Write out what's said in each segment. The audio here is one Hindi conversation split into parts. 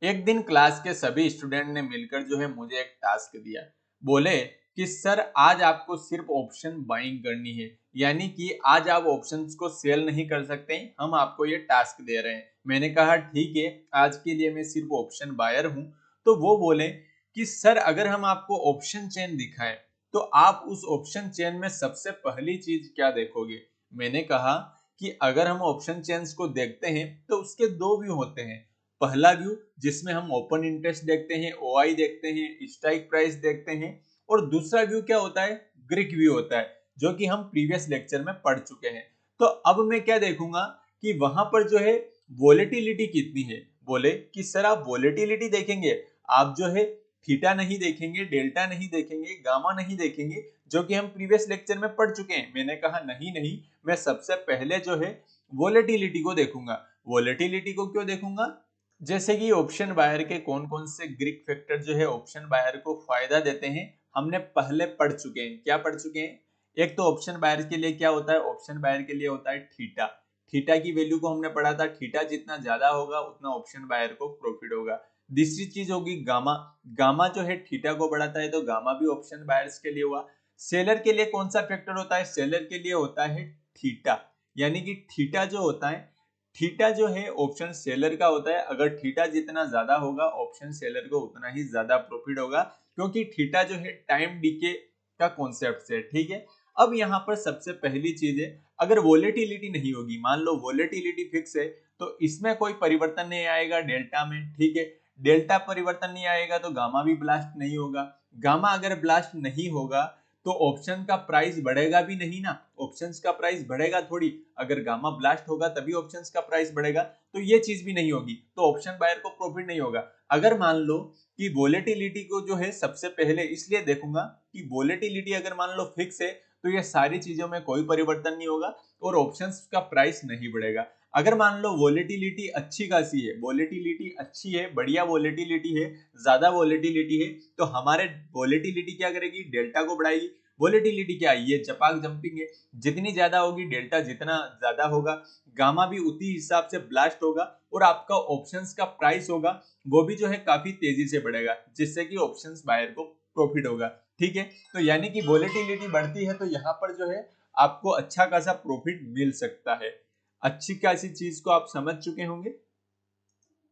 एक दिन क्लास के सभी स्टूडेंट ने मिलकर मुझे एक टास्क दिया। बोले कि सर आज आपको सिर्फ ऑप्शन बाइंग करनी है, यानी कि आज आप ऑप्शंस को सेल नहीं कर सकते, हम आपको ये टास्क दे रहे हैं। मैंने कहा ठीक है, आज के लिए मैं सिर्फ ऑप्शन बायर हूँ। तो वो बोले कि सर अगर हम आपको ऑप्शन चेन दिखाएं तो आप उस ऑप्शन चेन में सबसे पहली चीज क्या देखोगे। मैंने कहा कि अगर हम ऑप्शन चेन्स को देखते हैं तो उसके दो व्यू होते हैं। पहला व्यू जिसमें हम ओपन इंटरेस्ट देखते हैं, ओआई देखते हैं, स्ट्राइक प्राइस देखते हैं, और दूसरा व्यू क्या होता है, ग्रीक व्यू होता है, जो कि हम प्रीवियस लेक्चर में पढ़ चुके हैं। तो अब मैं क्या देखूंगा कि वहां पर वोलेटिलिटी कितनी है। बोले कि सर आप वोलेटिलिटी देखेंगे, आप थीटा नहीं देखेंगे, डेल्टा नहीं देखेंगे, गामा नहीं देखेंगे, जो कि हम प्रीवियस लेक्चर में पढ़ चुके हैं। मैंने कहा नहीं नहीं, मैं सबसे पहले वोलेटिलिटी को देखूंगा। वोलेटिलिटी को क्यों देखूंगा, जैसे कि ऑप्शन बायर के कौन कौन से ग्रीक फैक्टर ऑप्शन बायर को फायदा देते हैं, हमने पहले पढ़ चुके हैं। क्या पढ़ चुके हैं, एक तो ऑप्शन बायर के लिए क्या होता है, ऑप्शन बायर के लिए होता है थीटा। थीटा की वैल्यू को हमने पढ़ा था, थीटा जितना ज्यादा होगा उतना ऑप्शन बायर को प्रॉफिट होगा। दूसरी चीज होगी गामा। गामा थीटा को बढ़ाता है, तो गामा भी ऑप्शन बायर्स के लिए हुआ। सेलर के लिए कौन सा फैक्टर होता है, सेलर के लिए होता है थीटा। यानी कि थीटा जो होता है, थीटा ऑप्शन सेलर का होता है। अगर थीटा जितना ज्यादा होगा ऑप्शन सेलर को उतना ही ज्यादा प्रॉफिट होगा, क्योंकि थीटा टाइम डीके का कॉन्सेप्ट से, ठीक है। अब यहाँ पर सबसे पहली चीज है, अगर वोलेटिलिटी नहीं होगी, मान लो वोलेटिलिटी फिक्स है, तो इसमें कोई परिवर्तन नहीं आएगा डेल्टा में, ठीक है। डेल्टा परिवर्तन नहीं आएगा तो गामा भी ब्लास्ट नहीं होगा। गामा अगर ब्लास्ट नहीं होगा तो ऑप्शन का प्राइस बढ़ेगा भी नहीं ना, ऑप्शंस का प्राइस बढ़ेगा थोड़ी। अगर गामा ब्लास्ट होगा तभी ऑप्शंस का प्राइस बढ़ेगा, तो ये चीज भी नहीं होगी, तो ऑप्शन बायर को प्रॉफिट नहीं होगा। अगर मान लो कि वोलेटिलिटी को सबसे पहले इसलिए देखूंगा कि वोलेटिलिटी अगर मान लो फिक्स है तो ये सारी चीजों में कोई परिवर्तन नहीं होगा और ऑप्शंस का प्राइस नहीं बढ़ेगा। अगर मान लो वोलेटिलिटी अच्छी खासी है, वोलेटिलिटी अच्छी है, बढ़िया वोलेटिलिटी है, ज्यादा वोलेटिलिटी है, तो हमारे वोलेटिलिटी क्या करेगी, डेल्टा को बढ़ाएगी। वोलेटिलिटी क्या है, ये चपाक जंपिंग है, जितनी ज्यादा होगी डेल्टा जितना ज्यादा होगा, गामा भी उसी हिसाब से ब्लास्ट होगा, और आपका ऑप्शंस का प्राइस होगा वो भी काफी तेजी से बढ़ेगा, जिससे कि ऑप्शंस बायर को प्रॉफिट होगा, ठीक है। तो यानी कि वोलेटिलिटी बढ़ती है तो यहाँ पर आपको अच्छा खासा प्रॉफिट मिल सकता है। अच्छी खासी चीज को आप समझ चुके होंगे।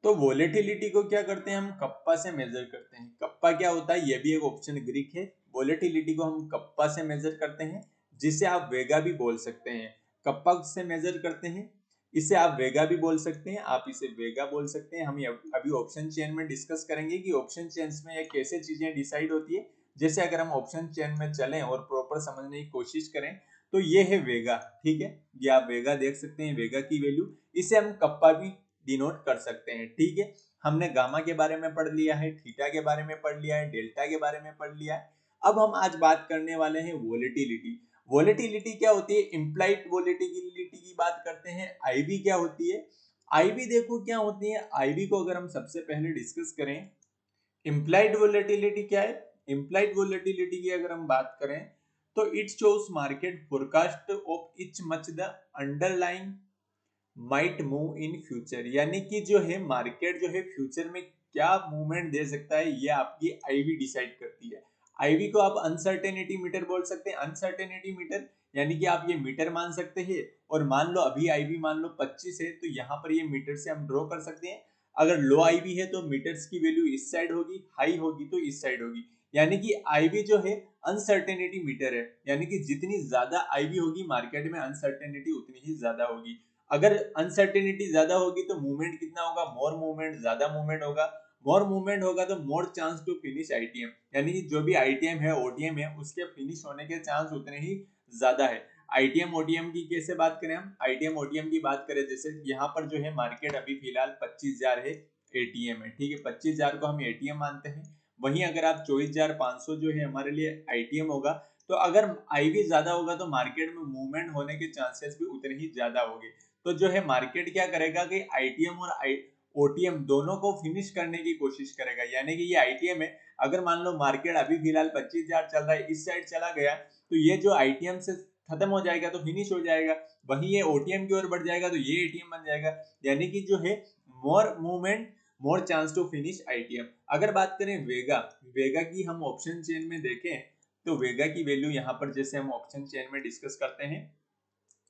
तो वोलेटिलिटी को क्या करते हैं, हम कप्पा से मेजर करते हैं। कप्पा क्या होता है, ये भी एक ऑप्शन ग्रीक है। वोलेटिलिटी को हम कप्पा से मेजर करते हैं, जिसे आप वेगा भी बोल सकते हैं। कप्पा से मेजर करते हैं, इसे आप वेगा भी बोल सकते हैं, आप इसे वेगा बोल सकते हैं। हम अभी ऑप्शन चेन में डिस्कस करेंगे कि ऑप्शन चेन्स में ये कैसे चीजें डिसाइड होती है। जैसे अगर हम ऑप्शन चेन में चलें और प्रॉपर समझने की कोशिश करें तो ये है वेगा, ठीक है। ये आप वेगा देख सकते हैं, वेगा की वैल्यू, इसे हम कप्पा भी डिनोट कर सकते हैं, ठीक है। हमने गामा के बारे में पढ़ लिया है, थीटा के बारे में पढ़ लिया है, डेल्टा के बारे में पढ़ लिया है। अब हम आज बात करने वाले हैं वोलेटिलिटी। वोलेटिलिटी क्या होती है, इम्प्लाइड वोलेटिलिटी की बात करते हैं। आईवी क्या होती है, आईवी देखो क्या होती है। आईवी को अगर हम सबसे पहले डिस्कस करें, इम्प्लाइड वोलेटिलिटी क्या है, इम्प्लाइड वोलेटिलिटी की अगर हम बात करें तो it shows market forecast of each much the underlying might move in future. यानी कि मार्केट फ्यूचर में क्या मूवमेंट दे सकता है, ये आपकी आईवी डिसाइड करती है। आईवी को आप अनसर्टेनिटी मीटर बोल सकते हैं। अनसर्टेनिटी मीटर यानी कि आप ये मीटर मान सकते हैं, और मान लो अभी आईवी मान लो 25 है, तो यहाँ पर ये मीटर से हम ड्रॉ कर सकते हैं। अगर लो आईवी है तो मीटर्स की वैल्यू इस साइड होगी, हाई होगी तो इस साइड होगी। यानी कि आईवी अनसर्टेनिटी मीटर है, यानी कि जितनी ज्यादा आईवी होगी मार्केट में अनसर्टेनिटी उतनी ही ज्यादा होगी। अगर अनसर्टेनिटी ज्यादा होगी तो मूवमेंट कितना होगा, मोर मूवमेंट, ज्यादा मूवमेंट होगा। मोर मूवमेंट होगा तो more chance to finish ITM, यानी कि जो भी आईटीएम है ओटीएम है उसके फिनिश होने के चांस उतने ही ज्यादा है। आईटीएम ओटीएम की कैसे बात करें, हम आईटीएम ओटीएम की बात करें, जैसे यहाँ पर मार्केट अभी फिलहाल 25,000 है, एटीएम है, ठीक है। 25,000 को हम एटीएम मानते हैं। वहीं अगर आप 24,500 हमारे लिए आईटीएम होगा, तो अगर आईवी ज्यादा होगा तो मार्केट में मूवमेंट होने के चांसेस भी उतने ही ज्यादा होंगे। तो मार्केट क्या करेगा कि आईटीएम और ओटीएम दोनों को फिनिश करने की कोशिश करेगा। यानी कि ये आईटीएम है, अगर मान लो मार्केट अभी फिलहाल 25,000 चल रहा है, इस साइड चला गया तो ये जो आईटीएम से खत्म हो जाएगा तो फिनिश हो जाएगा। वहीं ये ओटीएम की ओर बढ़ जाएगा तो ये एटीएम बन जाएगा। यानी कि more movement more chance to finish ITM. अगर बात करें वेगा, वेगा की हम ऑप्शन चेन में देखें तो वेगा की वैल्यू यहाँ पर जैसे हम ऑप्शन चेन में डिस्कस करते हैं,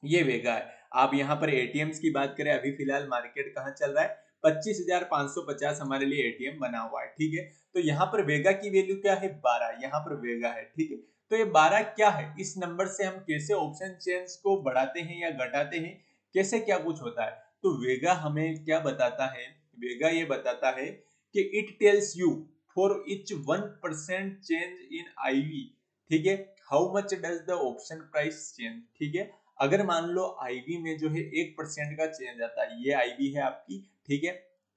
ये वेगा है। आप यहाँ पर एटीएम्स की बात करें, अभी फिलहाल मार्केट कहाँ चल रहा है, 25,550 हमारे लिए एटीएम बना हुआ है, ठीक है। तो यहाँ पर वेगा की वैल्यू क्या है, 12, यहाँ पर वेगा है, ठीक है। तो ये 12 क्या है, इस नंबर से हम कैसे ऑप्शन चेन्स को बढ़ाते हैं या घटाते हैं, कैसे क्या कुछ होता है। तो वेगा हमें क्या बताता है, वेगा ये बताता है कि it tells you for each 1% change in IV, ठीक है, how much does the option price change, ठीक है। अगर मान लो आईवी में जो है 1% का चेंज आता है, ये आईवी है आपकी, ठीक है,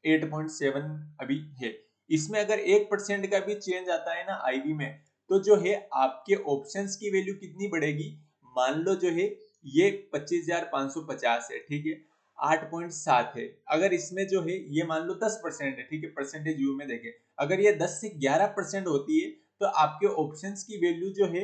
8.7 अभी है, इसमें अगर 1% का भी चेंज आता है ना आईवी में, तो जो है आपके ऑप्शंस की वैल्यू कितनी बढ़ेगी, मान लो जो है ये 25,550 है, ठीक है, 8.7 है। अगर इसमें जो है ये मान लो 10% है, ठीक है, परसेंटेज यू में देखें, अगर ये 10 से 11% होती है तो आपके ऑप्शंस की वैल्यू जो है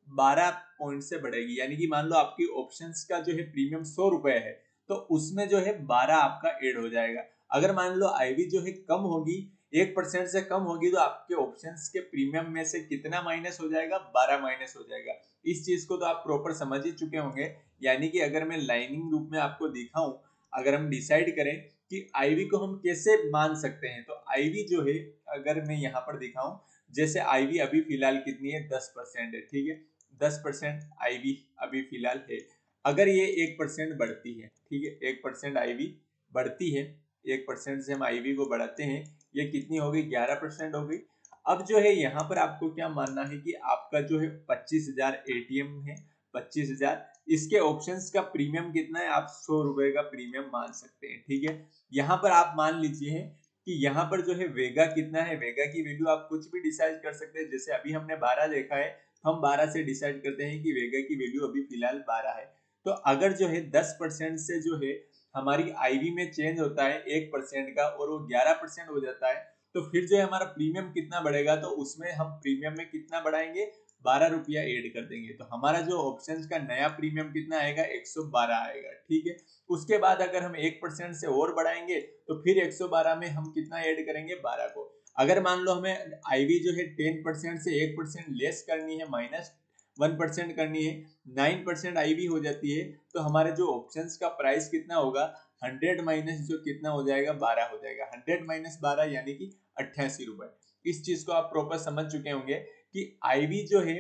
12 पॉइंट से बढ़ेगी। यानी कि मान लो आपकी ऑप्शंस का जो है प्रीमियम 100 रुपए है, तो उसमें जो है 12 आपका ऐड हो जाएगा। अगर मान लो आईवी जो है कम होगी, 1% से कम होगी, तो आपके ऑप्शंस के प्रीमियम में से कितना माइनस हो जाएगा, 12 माइनस हो जाएगा। इस चीज को तो आप प्रॉपर समझ ही चुके होंगे। यानी कि अगर मैं लाइनिंग रूप में आपको दिखाऊं, अगर हम डिसाइड करें कि आईवी को हम कैसे मान सकते हैं, तो आईवी जो है अगर मैं यहाँ पर दिखाऊं, जैसे आईवी अभी फिलहाल कितनी है, 10% है, ठीक है, 10% आईवी अभी फिलहाल है। अगर ये 1% बढ़ती है, ठीक है, 1% आईवी बढ़ती है, 1% से हम आईवी को बढ़ाते हैं, ये कितनी हो गई, 11% हो गई। अब जो है यहाँ पर आपको क्या मानना है कि आपका जो है 25,000 एटीएम है, 25,000, इसके ऑप्शंस का प्रीमियम कितना है, आप 100 रुपए का प्रीमियम मान सकते हैं, ठीक है। यहाँ पर आप मान लीजिए कि यहाँ पर जो है वेगा कितना है, वेगा की वैल्यू आप कुछ भी डिसाइड कर सकते हैं। जैसे अभी हमने 12 देखा है, हम 12 से डिसाइड करते हैं कि वेगा की वैल्यू अभी फिलहाल 12 है। तो अगर जो है 10% से जो है हमारी आईवी में चेंज होता है 1% का, और वो 11% हो जाता है, तो फिर जो है हमारा प्रीमियम कितना बढ़ेगा, तो उसमें हम प्रीमियम में कितना बढ़ाएंगे, 12 रुपया ऐड कर देंगे। तो हमारा जो ऑप्शन का नया प्रीमियम कितना आएगा, 112 आएगा, ठीक है। उसके बाद अगर हम 1% से और बढ़ाएंगे, तो फिर 112 में हम कितना ऐड करेंगे, 12 को। अगर मान लो हमें आईवी जो है 10% से 1% लेस करनी है, -1% करनी है, 9% आईवी हो जाती है, तो हमारे जो ऑप्शंस का प्राइस कितना होगा, 100 माइनस जो कितना हो जाएगा, 12 हो जाएगा। 100 माइनस 12 यानी कि 88 रुपए। इस चीज को आप प्रॉपर समझ चुके होंगे कि आईवी जो है,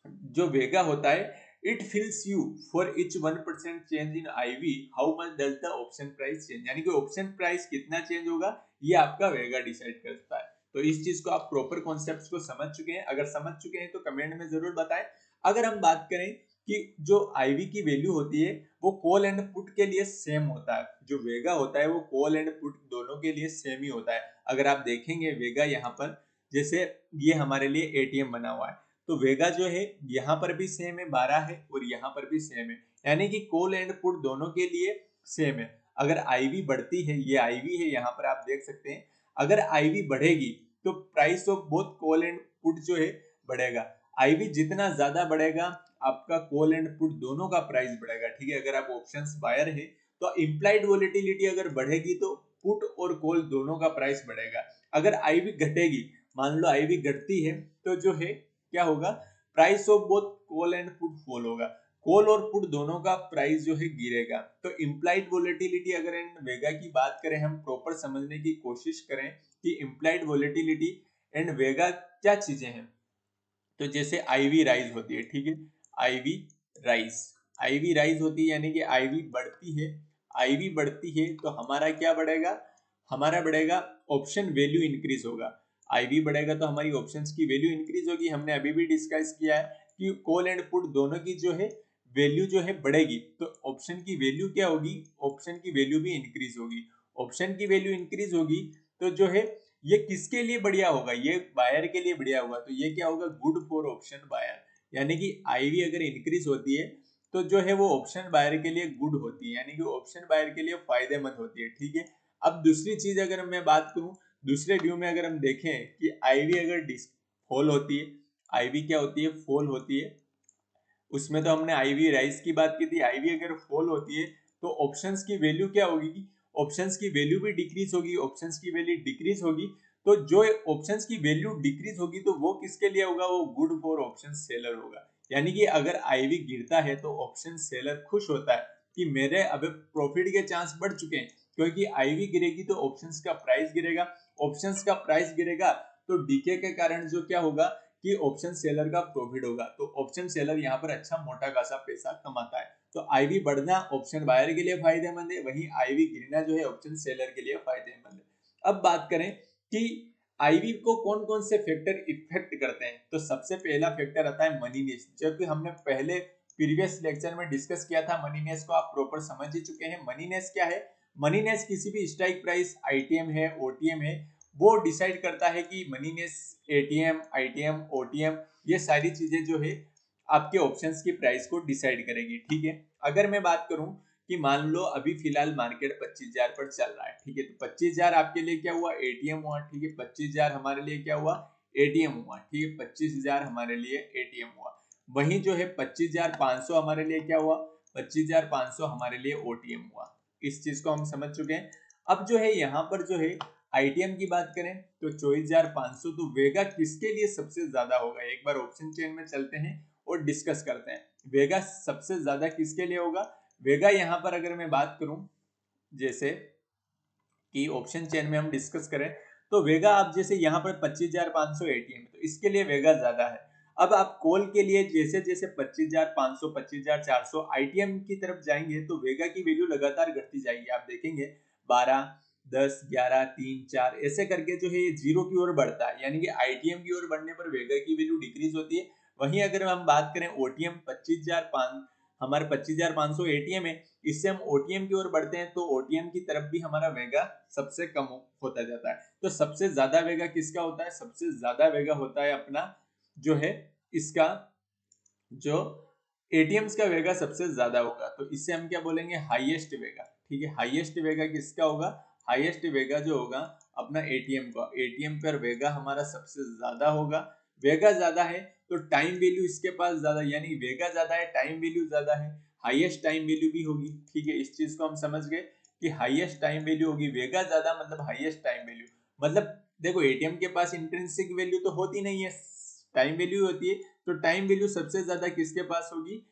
जो वेगा होता है, it feels you for each 1% change in IV how much does the option price change, यानी कि ऑप्शन प्राइस कितना चेंज होगा, ये आपका वेगा डिसाइड करता है। तो इस चीज को आप प्रॉपर कॉन्सेप्ट्स को समझ चुके हैं, अगर समझ चुके हैं तो कमेंट में जरूर बताएं। अगर हम बात करें कि जो आईवी की वैल्यू होती है वो कॉल एंड पुट के लिए सेम होता है, जो वेगा होता है वो कॉल एंड पुट दोनों के लिए सेम ही होता है। अगर आप देखेंगे वेगा यहाँ पर, जैसे ये हमारे लिए एटीएम बना हुआ है, तो वेगा जो है यहाँ पर भी सेम है, 12 है, और यहाँ पर भी सेम है, यानी कि कॉल एंड पुट दोनों के लिए सेम है। अगर आईवी बढ़ती है, ये आईवी है, यहाँ पर आप देख सकते हैं, अगर आईवी बढ़ेगी तो price of both call and put जो है बढ़ेगा। आईवी जितना ज्यादा बढ़ेगा, आपका कॉल एंड पुट दोनों का प्राइस बढ़ेगा, ठीक है। अगर आप ऑप्शंस बायर है, तो इम्प्लाइड वोलेटिलिटी अगर बढ़ेगी तो पुट और कॉल दोनों का प्राइस बढ़ेगा। अगर आईवी घटेगी, मान लो आईवी घटती है, तो जो है क्या होगा, price of both call and put fall होगा, कॉल और पुट दोनों का प्राइस जो है गिरेगा। तो इम्प्लाइड वोलेटिलिटी अगर इन वेगा की बात करें, हम प्रॉपर समझने की कोशिश करें कि इम्प्लाइड वोलेटिलिटी एंड वेगा क्या चीजें हैं। तो जैसे आईवी राइज होती है, ठीक है, आईवी राइज, आईवी राइज होती है, यानी कि आईवी बढ़ती है, आईवी बढ़ती है तो हमारा क्या बढ़ेगा, हमारा बढ़ेगा ऑप्शन वैल्यू इंक्रीज होगा। आईवी बढ़ेगा तो हमारी ऑप्शंस की वैल्यू इंक्रीज होगी। हमने अभी भी डिस्कस किया है कि कॉल एंड पुट दोनों की जो है वैल्यू जो है बढ़ेगी, तो ऑप्शन की वैल्यू क्या होगी, ऑप्शन की वैल्यू भी इंक्रीज होगी। ऑप्शन की वैल्यू इंक्रीज होगी तो जो है ये किसके लिए बढ़िया होगा, ये बायर के लिए बढ़िया होगा। तो ये क्या होगा, गुड फॉर ऑप्शन बायर, यानी कि आईवी अगर इंक्रीज होती है तो जो है वो ऑप्शन बायर के लिए गुड होती है, यानी कि ऑप्शन बायर के लिए फायदेमंद होती है, ठीक है। अब दूसरी चीज अगर मैं बात करूं, दूसरे व्यू में अगर हम देखें कि आईवी अगर फॉल होती है, आईवी क्या होती है, फॉल होती है, उसमें तो हमने आईवी राइज की बात की थी, आईवी अगर फॉल होती है तो ऑप्शंस की वैल्यू क्या होगी, ऑप्शंस की वैल्यू भी डिक्रीज होगी, ऑप्शंस की वैल्यू डिक्रीज होगी, तो जो ऑप्शंस की वैल्यू डिक्रीज होगी तो वो किसके लिए होगा, वो गुड फॉर ऑप्शन सेलर होगा। यानी कि अगर आईवी गिरता है तो ऑप्शन सेलर खुश होता है कि मेरे अब प्रॉफिट के चांस बढ़ चुके हैं, क्योंकि आईवी गिरेगी तो ऑप्शंस का प्राइस गिरेगा, ऑप्शंस का प्राइस गिरेगा तो डीके के कारण जो क्या होगा कि ऑप्शन सेलर का प्रॉफिट होगा, तो ऑप्शन सेलर यहाँ पर अच्छा मोटा खासा पैसा कमाता है। तो आईवी बढ़ना ऑप्शन बायर के लिए फायदेमंद है, वहीं आईवी गिरना जो है ऑप्शन सेलर के लिए फायदेमंद है। अब बात करें कि आईवी को कौन कौन से फैक्टर इफेक्ट करते हैं, तो सबसे पहला फैक्टर आता है मनीनेस, जबकि हमने पहले प्रीवियस लेक्चर में डिस्कस किया था मनीनेस को, आप प्रॉपर समझ ही चुके हैं। मनीनेस क्या है, मनीनेस किसी भी स्ट्राइक प्राइस आईटीएम है, ओटीएम है, वो डिसाइड करता है कि मनीनेस, एटीएम, आईटीएम, ओटीएम, ये सारी चीजें जो है आपके ऑप्शंस की प्राइस को डिसाइड करेगी। ठीक है, अगर मैं बात करूं कि मान लो अभी फिलहाल मार्केट 25,000 पर चल रहा है, ठीक है, तो 25,000 आपके लिए क्या हुआ, एटीएम हुआ। ठीक है, 25,000 हमारे लिए क्या हुआ, एटीएम हुआ। ठीक है, 25,000 हमारे लिए एटीएम हुआ। वहीं जो है 25,500 हमारे लिए क्या हुआ, 25,500 हमारे लिए ओटीएम हुआ। इस चीज को हम समझ चुके हैं। अब जो है यहाँ पर जो है आईटीएम की बात करें तो 24,500, तो वेगा किसके लिए सबसे ज्यादा होगा, एक बार ऑप्शन चेन में चलते हैं और डिस्कस करते हैं वेगा सबसे ज्यादा किसके लिए होगा। वेगा यहाँ पर अगर मैं बात करूं जैसे कि ऑप्शन चेन में हम डिस्कस करें तो वेगा आप जैसे यहाँ पर 25,500 एटीएम, तो इसके लिए वेगा ज्यादा है। अब आप कॉल के लिए जैसे जैसे 25,500, 25,400 आईटीएम की तरफ जाएंगे तो वेगा की वैल्यू लगातार घटती जाएगी। आप देखेंगे 12, 10, 11, 3, 4 ऐसे करके जो है ये जीरो की ओर बढ़ता है, यानी कि आईटीएम की ओर बढ़ने पर वेगा की वैल्यू डिक्रीज होती है। वहीं अगर हम बात करें ओटीएम 25,500, हमारे 25,500 एटीएम है, इससे हम ओटीएम की ओर बढ़ते हैं तो ओटीएम की तरफ भी हमारा वेगा सबसे कम होता जाता है। तो सबसे ज्यादा वेगा किसका होता है, सबसे ज्यादा वेगा होता है अपना जो है इसका, जो एटीएम्स का वेगा सबसे ज्यादा होगा, तो इससे हम क्या बोलेंगे, हाईएस्ट वेगा। ठीक है, हाईएस्ट वेगा किसका होगा, हाईएस्ट वेगा जो होगा अपना एटीएम का, एटीएम पर वेगा हमारा सबसे ज्यादा होगा। वेगा ज्यादा है तो टाइम वैल्यू इसके पास ज्यादा, यानी वेगा ज्यादा है, टाइम वैल्यू ज्यादा है, हाईएस्ट टाइम वैल्यू भी होगी। ठीक है, इस चीज को हम समझ गए कि हाईएस्ट टाइम वैल्यू होगी, वेगा ज्यादा मतलब हाईएस्ट टाइम वैल्यू। मतलब देखो एटीएम के पास इंट्रिंसिक वैल्यू तो होती नहीं है, टाइम वैल्यू होती है, तो टाइम वैल्यू सबसे ज्यादा किसके पास होगी,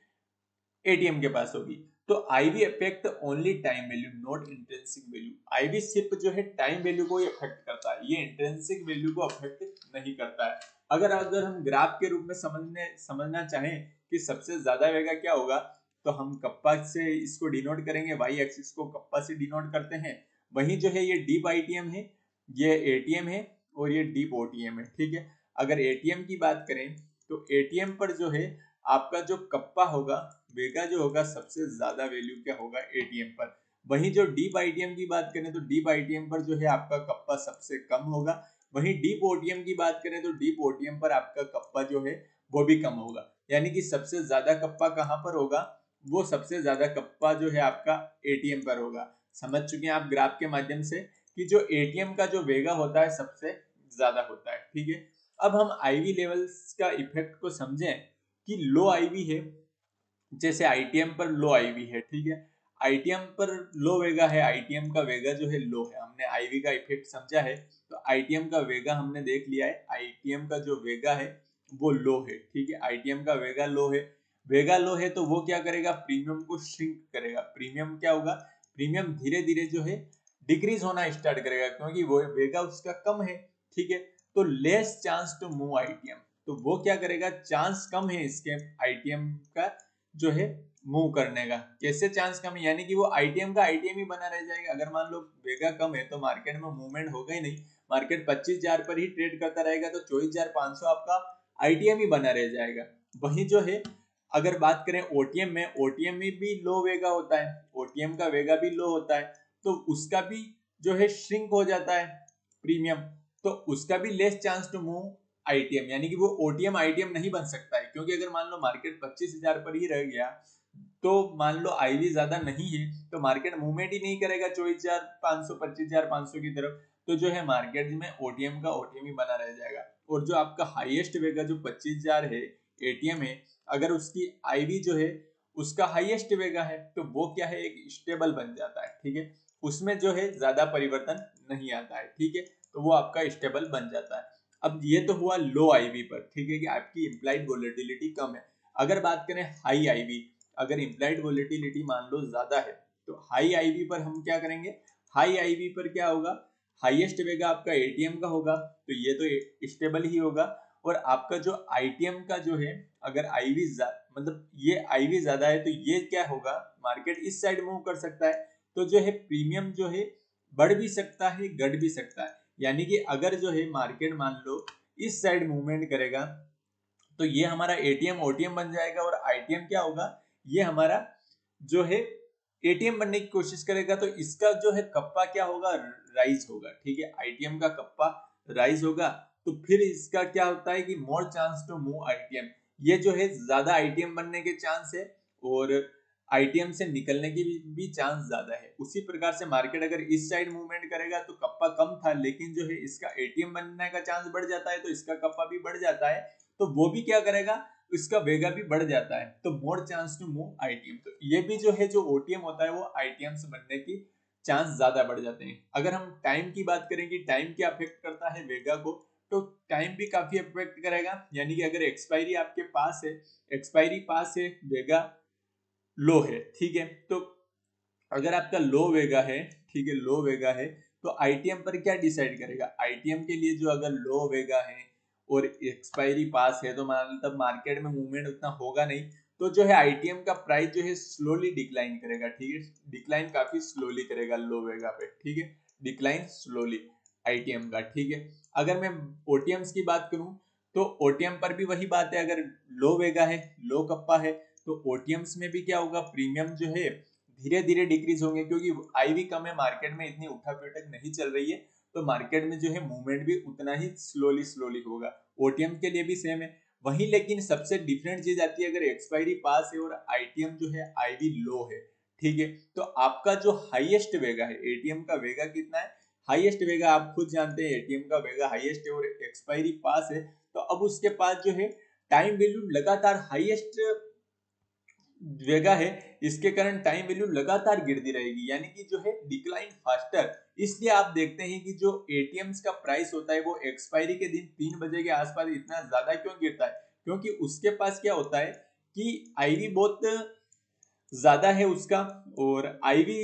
एटीएम के पास होगी। तो IV affect only time value not intrinsic value, IV सिर्फ जो है टाइम वैल्यू को ही अफेक्ट करता है, ये इंट्रिंसिक वैल्यू को अफेक्ट नहीं करता है। अगर अगर हम ग्राफ के रूप में समझना चाहें कि सबसे ज्यादा वेगा क्या होगा, तो हम कप्पा से इसको डिनोट करेंगे, वाई एक्सिस को कप्पा से डिनोट करते हैं। वहीं जो है ये डीप आईटीएम है, ये एटीएम है और ये डीप ओटीएम है। ठीक है, अगर एटीएम की बात करें तो एटीएम पर जो है आपका जो कप्पा होगा, वेगा जो होगा सबसे ज्यादा वैल्यू क्या होगा एटीएम पर। वहीं जो डीप आईटीएम की बात करें तो डीप आईटीएम पर जो है आपका कप्पा सबसे कम होगा। वहीं डीप ओटीएम की बात करें तो डीप ओटीएम पर आपका कप्पा जो है वो भी कम होगा। यानी कि सबसे ज्यादा कप्पा कहाँ पर होगा, वो सबसे ज्यादा कप्पा जो है आपका एटीएम पर होगा। समझ चुके हैं आप ग्राफ के माध्यम से कि जो एटीएम का जो वेगा होता है सबसे ज्यादा होता है। ठीक है, अब हम आईवी लेवल्स का इफेक्ट को समझें कि लो आईवी है, जैसे आईटीएम पर लो आईवी है। ठीक है, आईटीएम पर लो वेगा है, आईटीएम का वेगा जो है लो है, हमने आईवी का इफेक्ट समझा है, तो आईटीएम का वेगा हमने देख लिया है, आईटीएम का जो वेगा है वो लो है। ठीक है, आईटीएम का वेगा लो है, वेगा लो है तो वो क्या करेगा, प्रीमियम को श्रिंक करेगा। प्रीमियम क्या होगा, प्रीमियम धीरे धीरे जो है डिक्रीज होना स्टार्ट करेगा, क्योंकि वो वेगा उसका कम है। ठीक है, तो less chance to move ITM, तो वो क्या करेगा, चांस कम है इसके आईटीएम का जो है मूव करने का। कैसे चांस कम है, यानी कि वो आईटीएम का आईटीएम ही बना रह जाएगा। अगर मान लो वेगा कम है तो मार्केट में मूवमेंट होगा ही नहीं, मार्केट 25,000 पर ही ट्रेड करता रहेगा, तो 24,500 आपका आईटीएम ही बना रह जाएगा। वही जो है अगर बात करें ओटीएम में, ओटीएम में भी लो वेगा होता है, ओटीएम का वेगा भी लो होता है, तो उसका भी जो है श्रिंक हो जाता है प्रीमियम, तो उसका भी less chance to move ITM, यानी कि वो ओटीएम आईटीएम नहीं बन सकता है। क्योंकि अगर मान लो मार्केट 25,000 पर ही रह गया, तो मान लो आईवी ज्यादा नहीं है तो मार्केट मूवमेंट ही नहीं करेगा 24,500, 25,500 की तरफ, तो जो है मार्केट में ओटीएम का ओटीएम ही बना रह जाएगा। और जो आपका हाईएस्ट वेगा जो 25,000 है एटीएम है, अगर उसकी आईवी जो है उसका हाईएस्ट वेगा है तो वो क्या है, एक स्टेबल बन जाता है। ठीक है, उसमें जो है ज्यादा परिवर्तन नहीं आता है, ठीक है, तो वो आपका स्टेबल बन जाता है। अब ये तो हुआ लो आईवी पर, ठीक है, कि आपकी इम्प्लाइड वोलेटिलिटी कम है। अगर बात करें हाई आईवी, अगर इम्प्लाइड वोलेटिलिटी मान लो ज्यादा है, तो हाई आईवी पर हम क्या करेंगे, हाई आईवी पर क्या होगा, हाईएस्ट वेगा आपका एटीएम का होगा, तो ये तो स्टेबल ही होगा। और आपका जो आईटीएम का जो है, अगर आईवी मतलब ये आईवी ज्यादा है, तो ये क्या होगा, मार्केट इस साइड मूव कर सकता है, तो जो है प्रीमियम जो है बढ़ भी सकता है, घट भी सकता है। यानी कि अगर जो है मार्केट मान लो इस साइड मूवमेंट करेगा, तो ये हमारा एटीएम ओटीएम बन जाएगा, और आईटीएम क्या होगा, ये हमारा जो है एटीएम बनने की कोशिश करेगा, तो इसका जो है कप्पा क्या होगा, राइज होगा, ठीक है, आईटीएम का कप्पा राइज होगा। तो फिर इसका क्या होता है कि more chance to move ITM, ये जो है ज्यादा आईटीएम बनने के चांस है, और आईटीएम से निकलने की भी चांस ज्यादा है। उसी प्रकार से मार्केट अगर इस साइड मूवमेंट करेगा तो कप्पा कम था, लेकिन जो है इसका एटीएम बनने का चांस बढ़ जाता है, तो इसका कप्पा भी बढ़ जाता है, तो वो भी क्या करेगा, इसका वेगा भी बढ़ जाता है, तो more chance to move ITM. तो ये भी जो है जो ओटीएम होता है वो आईटीएम से बनने की चांस ज्यादा बढ़ जाते हैं। अगर हम टाइम की बात करें कि टाइम क्या अफेक्ट करता है वेगा को, तो टाइम भी काफी अफेक्ट करेगा। यानी कि अगर एक्सपायरी आपके पास है, एक्सपायरी पास है, वेगा लो है, ठीक है, तो अगर आपका लो वेगा है, ठीक है, लो वेगा है, तो आईटीएम पर क्या डिसाइड करेगा, आईटीएम के लिए जो अगर लो वेगा है और एक्सपायरी पास है, तो मतलब मार्केट में मूवमेंट उतना होगा नहीं, तो जो है आईटीएम का प्राइस जो है स्लोली डिक्लाइन करेगा, ठीक है, डिक्लाइन काफी स्लोली करेगा लो वेगा पे, ठीक है, डिक्लाइन स्लोली आईटीएम का, ठीक है। अगर मैं ओटीएम्स की बात करूं, तो ओटीएम पर भी वही बात है, अगर लो वेगा है, लो कप्पा है, तो ओटीएम्स में भी क्या होगा, प्रीमियम जो है धीरे धीरे डिक्रीज होंगे, क्योंकि आईवी कम है, मार्केट में इतनी उठा पटक नहीं चल रही है, तो मार्केट में जो है मूवमेंट भी उतना ही स्लोली स्लोली होगा। ओटीएम के लिए भी सेम है वही, लेकिन सबसे डिफरेंट चीज आती है, अगर एक्सपायरी पास है और आईटीएम जो है आईवी लो है, ठीक है, तो आपका जो हाईएस्ट वेगा है, एटीएम का वेगा कितना है, हाईएस्ट वेगा आप खुद जानते हैं, एटीएम का वेगा हाईएस्ट है और एक्सपायरी पास है, तो अब उसके पास जो है टाइम वैल्यू लगातार हाईएस्ट वेगा है, इसके कारण टाइम वैल्यू लगातार गिरती रहेगी, यानी कि जो है डिक्लाइन फास्टर। इसलिए आप देखते हैं कि जो एटीएम्स का प्राइस होता है वो एक्सपायरी के दिन 3 बजे के आसपास इतना ज्यादा क्यों गिरता है, क्योंकि उसके पास क्या होता है कि आईवी बहुत ज्यादा है उसका, और आईवी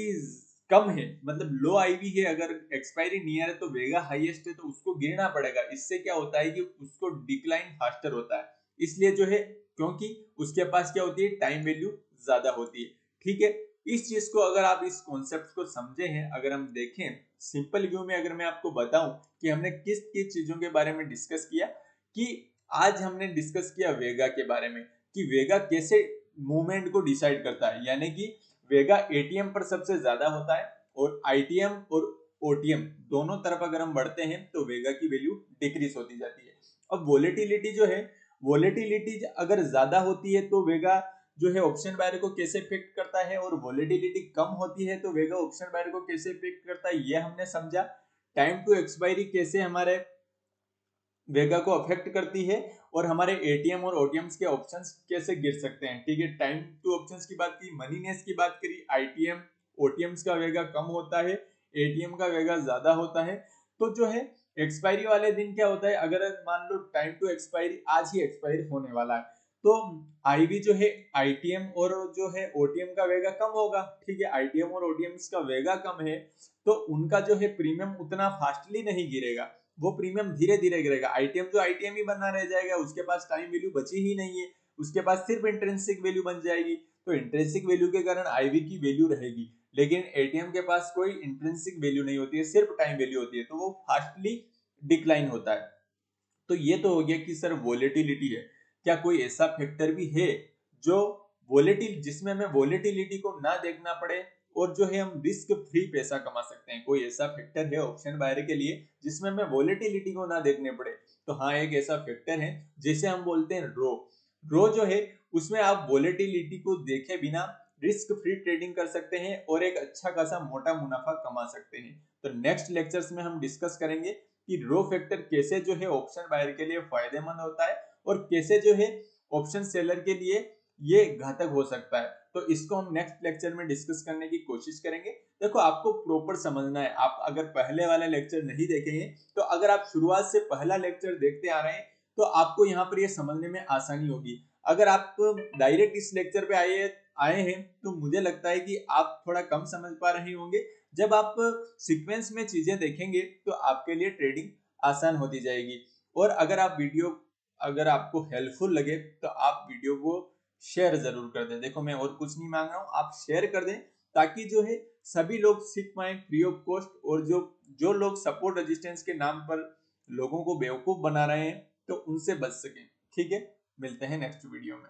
कम है, मतलब लो आईवी है, अगर एक्सपायरी नियर है तो वेगा हाईएस्ट है, तो उसको गिरना पड़ेगा। इससे क्या होता है कि उसको डिक्लाइन फास्टर होता है, इसलिए जो है, क्योंकि उसके पास क्या होती है, टाइम वैल्यू ज्यादा होती है, ठीक है। इस चीज को अगर आप इस कॉन्सेप्ट को समझे हैं, अगर हम देखें सिंपल व्यू में, अगर मैं आपको बताऊं कि हमने किस किस चीजों के बारे में डिस्कस किया, कि आज हमने डिस्कस किया वेगा के बारे में, कि वेगा कैसे मूवमेंट को डिसाइड करता है, यानी कि वेगा एटीएम पर सबसे ज्यादा होता है, और आईटीएम और ओटीएम दोनों तरफ अगर हम बढ़ते हैं तो वेगा की वैल्यू डिक्रीज होती जाती है। अब वोलेटिलिटी जो है, वोलेटिलिटी अगर ज्यादा होती है तो वेगा जो है ऑप्शन बायर को कैसे इफेक्ट करता है, और वोलेटिलिटी कम होती है तो वेगा ऑप्शन बायर को कैसे इफेक्ट करता है, ये हमने समझा। टाइम टू एक्सपायरी कैसे हमारे वेगा को अफेक्ट करती है, और हमारे एटीएम और ओटीएम्स के ऑप्शंस कैसे गिर सकते हैं, ठीक है। टाइम टू ऑप्शंस की बात की, मनीनेस की बात करी, आईटीएम ओटीएम्स का वेगा कम होता है, एटीएम का वेगा ज्यादा होता है। तो जो है एक्सपायरी वाले दिन क्या होता है, अगर मान लो टाइम टू एक्सपायरी आज ही एक्सपायर होने वाला है, तो आईवी जो है आईटीएम और जो है ओटीएम का वेगा कम होगा, ठीक है, आईटीएम और ओटीएम्स का वेगा कम है, तो उनका जो है प्रीमियम उतना फास्टली नहीं गिरेगा, वो प्रीमियम धीरे धीरे गिरेगा। आईटीएम जो आईटीएम ही बना रह जाएगा, उसके पास टाइम वैल्यू बची ही नहीं है, उसके पास सिर्फ इंट्रिंसिक वैल्यू बन जाएगी, तो इंट्रिंसिक वैल्यू के कारण आईवी की वैल्यू रहेगी, लेकिन एटीएम के पास कोई इंट्रिंसिक वैल्यू नहीं होती है, सिर्फ टाइम वैल्यू होती है, तो वो फास्टली डिक्लाइन होता है। तो ये तो हो गया कि सर वोलेटिलिटी है, क्या कोई ऐसा फैक्टर भी है जो वोलेटिल जिसमें हमें वोलेटिलिटी को ना देखना पड़े और जो है हम रिस्क फ्री पैसा कमा सकते हैं, कोई ऐसा फैक्टर है ऑप्शन बायर के लिए जिसमें हमें वोलेटिलिटी को ना देखने पड़े? तो हाँ, एक ऐसा फैक्टर है जिसे हम बोलते हैं रो। रो जो है उसमें आप वोलेटिलिटी को देखे बिना रिस्क फ्री ट्रेडिंग कर सकते हैं और एक अच्छा खासा मोटा मुनाफा कमा सकते हैं। तो नेक्स्ट लेक्चर्स में हम डिस्कस करेंगे कि रो फैक्टर कैसे जो है ऑप्शन बायर के लिए फायदेमंद होता है और कैसे जो है ऑप्शन सेलर के लिए ये घातक हो सकता है। तो इसको हम नेक्स्ट लेक्चर में डिस्कस करने की कोशिश करेंगे। देखो आपको प्रॉपर समझना है, आप अगर पहले वाला लेक्चर नहीं देखे हैं तो अगर आप शुरुआत से पहला लेक्चर देखते आ रहे हैं तो आपको यहाँ पर ये समझने में आसानी होगी। अगर आप डायरेक्ट इस लेक्चर पे आए हैं तो मुझे लगता है कि आप थोड़ा कम समझ पा रहे होंगे। जब आप सीक्वेंस में चीजें देखेंगे तो आपके लिए ट्रेडिंग आसान होती जाएगी। और अगर आपको हेल्पफुल लगे तो आप वीडियो को शेयर जरूर कर दें। देखो मैं और कुछ नहीं मांग रहा हूँ, आप शेयर कर दें ताकि जो है सभी लोग सीख पाए फ्री ऑफ कॉस्ट। और जो जो लोग सपोर्ट रेजिस्टेंस के नाम पर लोगों को बेवकूफ बना रहे हैं तो उनसे बच सकें। ठीक है, मिलते हैं नेक्स्ट वीडियो में।